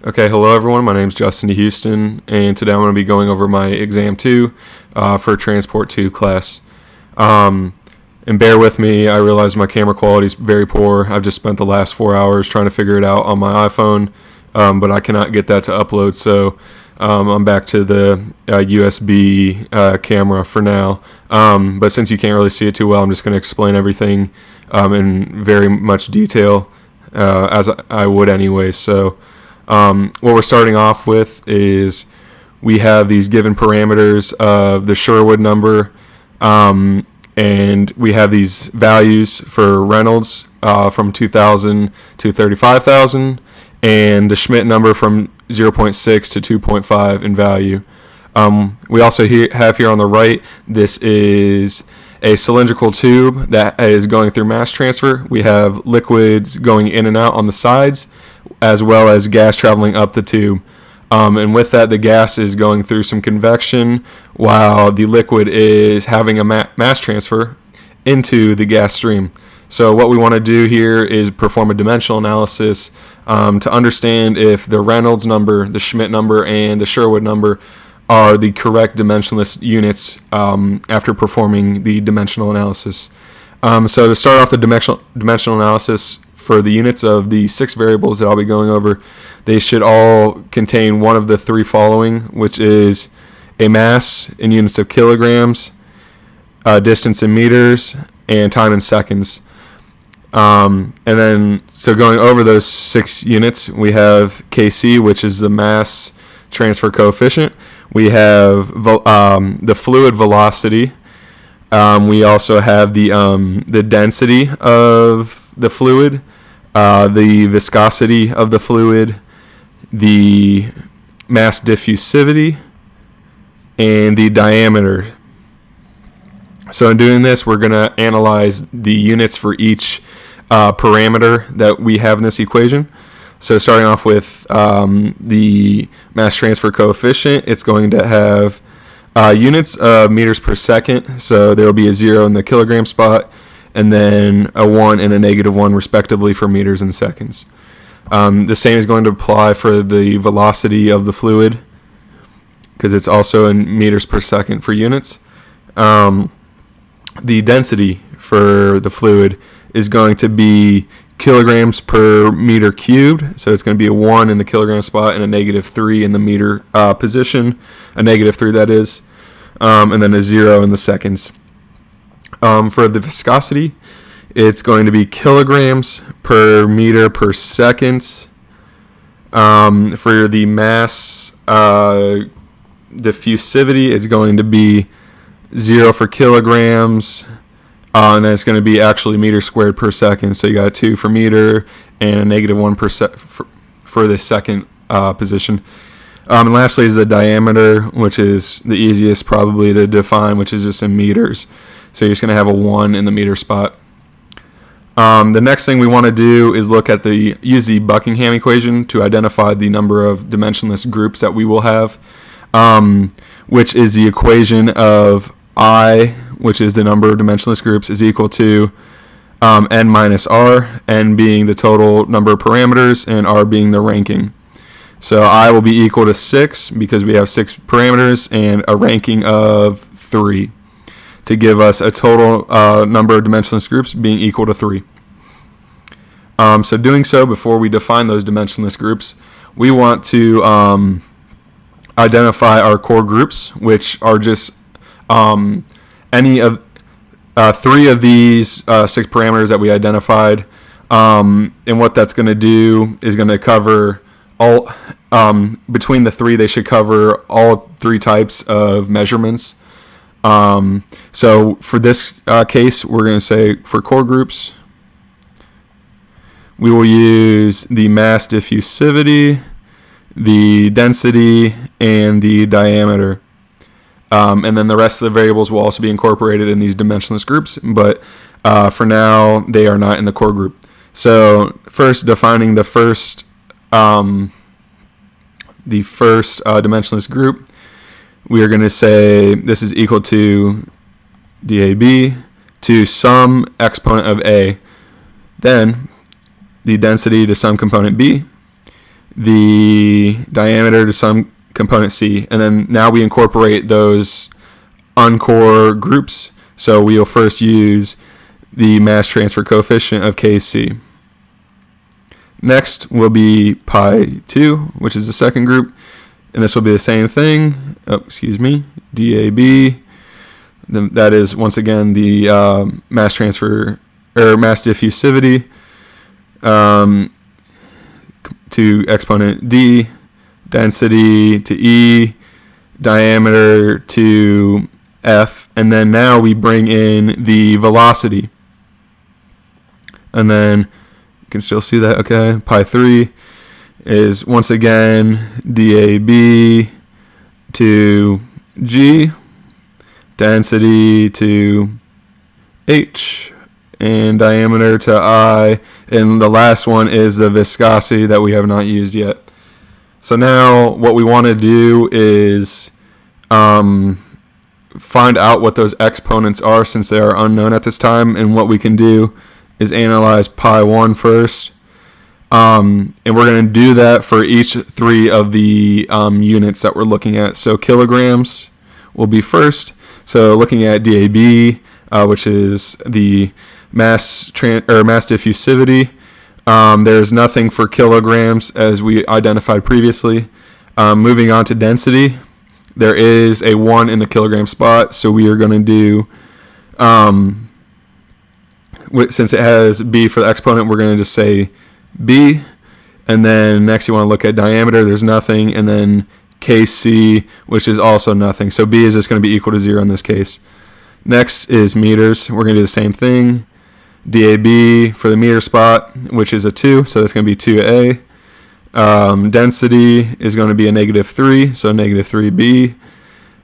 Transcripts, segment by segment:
Okay, hello everyone. My name is Justin Houston, and today I'm going to be going over my exam 2 for Transport 2 class. And bear with me, I realize my camera quality is very poor. I've just spent the last 4 hours trying to figure it out on my iPhone, but I cannot get that to upload, so I'm back to the USB camera for now. But since you can't really see it too well, I'm just going to explain everything in very much detail as I would anyway. So what we're starting off with is we have these given parameters of the Sherwood number, and we have these values for Reynolds from 2,000 to 35,000, and the Schmidt number from 0.6 to 2.5 in value. We also have here on the right, this is a cylindrical tube that is going through mass transfer. We have liquids going in and out on the sides, as well as gas traveling up the tube. And with that, the gas is going through some convection while the liquid is having a mass transfer into the gas stream. So what we want to do here is perform a dimensional analysis to understand if the Reynolds number, the Schmidt number, and the Sherwood number are the correct dimensionless units after performing the dimensional analysis. So to start off the dimensional analysis, for the units of the 6 variables that I'll be going over, they should all contain one of the 3 following, which is a mass in units of kilograms, distance in meters, and time in seconds. And then, so going over those 6 units, we have Kc, which is the mass transfer coefficient. We have the fluid velocity. We also have the density of the fluid, the viscosity of the fluid, the mass diffusivity, and the diameter. So in doing this, we're going to analyze the units for each parameter that we have in this equation. So starting off with the mass transfer coefficient, it's going to have units of meters per second. So there will be a 0 in the kilogram spot, and then a 1 and a -1 respectively for meters and seconds. The same is going to apply for the velocity of the fluid, because it's also in meters per second for units. The density for the fluid is going to be kilograms per meter cubed, so it's going to be a 1 in the kilogram spot and a -3 in the meter position, a -3 that is, and then a 0 in the seconds. For the viscosity, it's going to be kilograms per meter per second. For the mass diffusivity, it's going to be 0 for kilograms, and then it's going to be actually meters squared per second. So you got 2 for meter and a -1 for the second position. And lastly is the diameter, which is the easiest probably to define, which is just in meters. So you're just going to have a 1 in the meter spot. The next thing we want to do is use the Buckingham equation to identify the number of dimensionless groups that we will have, which is the equation of I, which is the number of dimensionless groups, is equal to n minus r, n being the total number of parameters and r being the ranking. So I will be equal to 6 because we have 6 parameters and a ranking of 3 to give us a total number of dimensionless groups being equal to 3. So doing so, before we define those dimensionless groups, we want to identify our core groups, which are just any of 3 of these 6 parameters that we identified. And what that's going to do is going to cover all, between the 3, they should cover all 3 types of measurements. So for this case, we're going to say for core groups, we will use the mass diffusivity, the density, and the diameter. And then the rest of the variables will also be incorporated in these dimensionless groups, but for now, they are not in the core group. So first, defining the first dimensionless group, we are going to say this is equal to DAB to some exponent of A. Then the density to some component B, the diameter to some component C. And then now we incorporate those uncore groups. So we'll first use the mass transfer coefficient of Kc. Next will be pi 2, which is the second group. And this will be the same thing. DAB. That is, once again, the mass transfer or mass diffusivity to exponent D, density to E, diameter to F, and then now we bring in the velocity. And then you can still see that, okay, pi 3 is once again DAB to G, density to H, and diameter to I, and the last one is the viscosity that we have not used yet. So now what we want to do is find out what those exponents are, since they are unknown at this time, and what we can do is analyze pi 1 first. And we're going to do that for each three of the units that we're looking at. So kilograms will be first. So looking at DAB, which is the mass diffusivity, there's nothing for kilograms as we identified previously. Moving on to density, there is a 1 in the kilogram spot, so we are going to do, since it has B for the exponent, we're going to just say B. And then next you want to look at diameter, there's nothing, and then Kc, which is also nothing. So B is just going to be equal to 0 in this case. Next is meters. We're going to do the same thing. DAB for the meter spot, which is a 2, so that's going to be 2A. Density is going to be a -3, so -3B.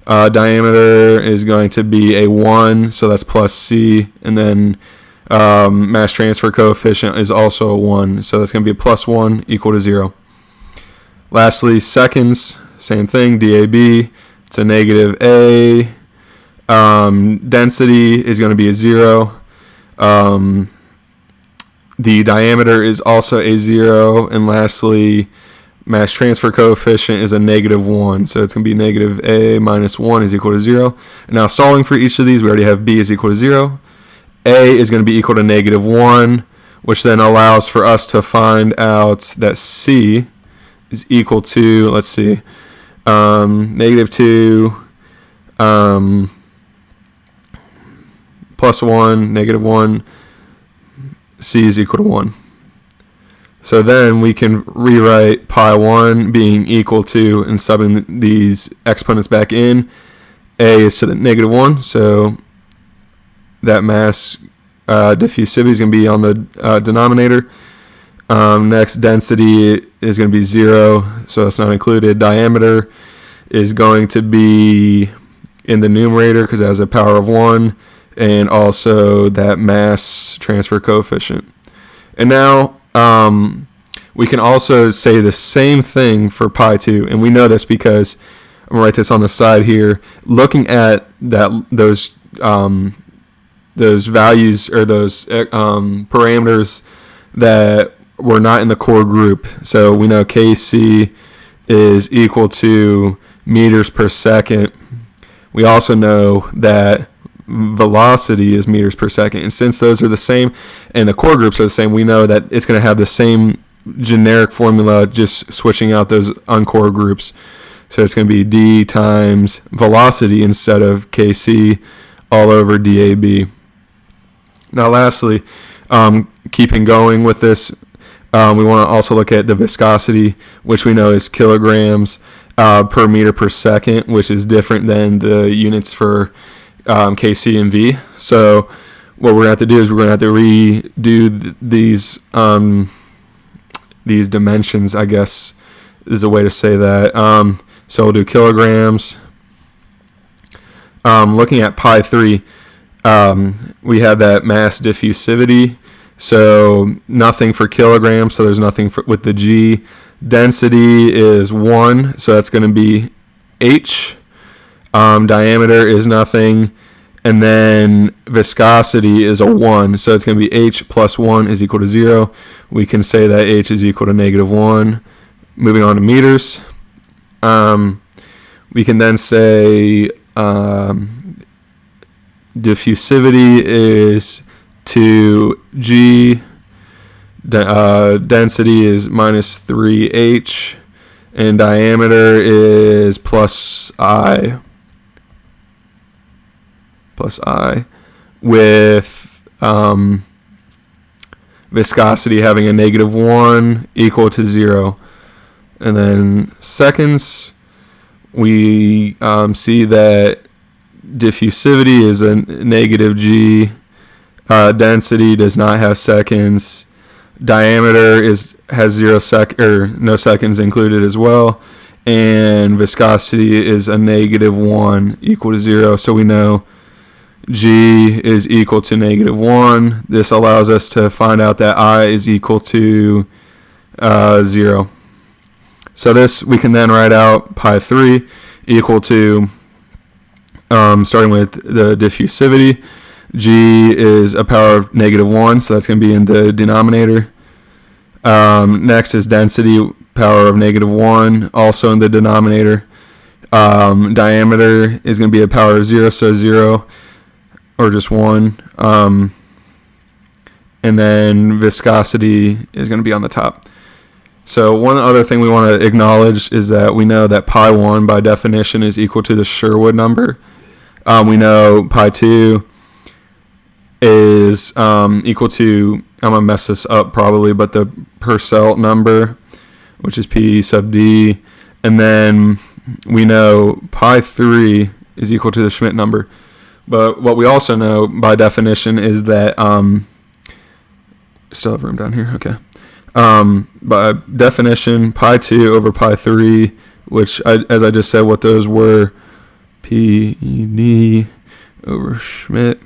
Diameter is going to be a 1, so that's plus C. And then mass transfer coefficient is also a 1, so that's going to be a plus 1 equal to 0. Lastly, seconds, same thing, DAB, it's a -A. Density is going to be a 0. The diameter is also a 0. And lastly, mass transfer coefficient is a -1. So it's going to be -A minus 1 is equal to 0. And now solving for each of these, we already have B is equal to 0. A is going to be equal to -1, which then allows for us to find out that C is equal to, let's see, -2 plus 1, -1, C is equal to 1. So then we can rewrite pi 1 being equal to, and subbing these exponents back in, A is to the -1, so that mass diffusivity is going to be on the denominator. Next, density is going to be 0, so that's not included. Diameter is going to be in the numerator because it has a power of 1, and also that mass transfer coefficient. And now we can also say the same thing for pi 2, and we know this because I'm going to write this on the side here. Looking at those values or those parameters that were not in the core group. So we know Kc is equal to meters per second. We also know that velocity is meters per second. And since those are the same and the core groups are the same, we know that it's going to have the same generic formula, just switching out those uncore groups. So it's going to be D times velocity instead of Kc all over DAB. Now lastly, keeping going with this, we want to also look at the viscosity, which we know is kilograms per meter per second, which is different than the units for Kc and V. So what we're going to have to do is we're going to have to redo these dimensions, I guess is a way to say that. So we'll do kilograms. Looking at pi 3, we have that mass diffusivity, so nothing for kilograms, so there's nothing with the G. Density is 1, so that's going to be H. Diameter is nothing, and then viscosity is a 1, so it's going to be H plus 1 is equal to 0. We can say that H is equal to -1, Moving on to meters. We can then say diffusivity is 2G, density is minus 3H, and diameter is plus I, with viscosity having a -1 equal to 0. And then seconds, we see that diffusivity is a -G, density does not have seconds, diameter has no seconds included as well, and viscosity is a -1 equal to 0. So we know G is equal to -1. This allows us to find out that I is equal to 0. So this, we can then write out pi 3 equal to, starting with the diffusivity, G is a power of -1, so that's going to be in the denominator. Next is density, power of -1, also in the denominator. Diameter is going to be a power of 0, so 0, or just 1. And then viscosity is going to be on the top. So one other thing we want to acknowledge is that we know that pi 1 by definition is equal to the Sherwood number. We know pi 2 is equal to, I'm going to mess this up probably, but the Purcell number, which is P sub D. And then we know pi 3 is equal to the Schmidt number. But what we also know by definition is that, still have room down here, okay. By definition, pi 2 over pi 3, which, as I just said, what those were, P-E-D over Schmidt.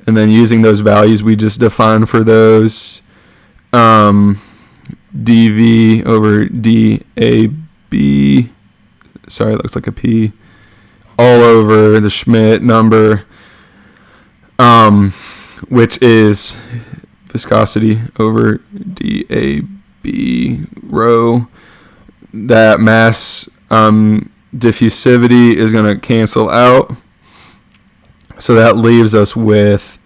And then using those values we just defined for those, dV over dAB, sorry, it looks like a P, all over the Schmidt number, which is viscosity over dAB rho. That mass diffusivity is going to cancel out. So that leaves us with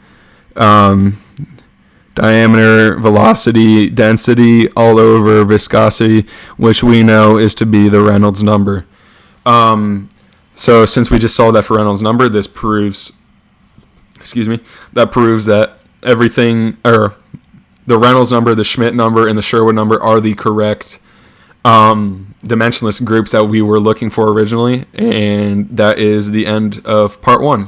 diameter, velocity, density all over viscosity, which we know is to be the Reynolds number. So since we just saw that for Reynolds number, this proves, that everything, or the Reynolds number, the Schmidt number, and the Sherwood number are the correct dimensionless groups that we were looking for originally. And that is the end of part 1.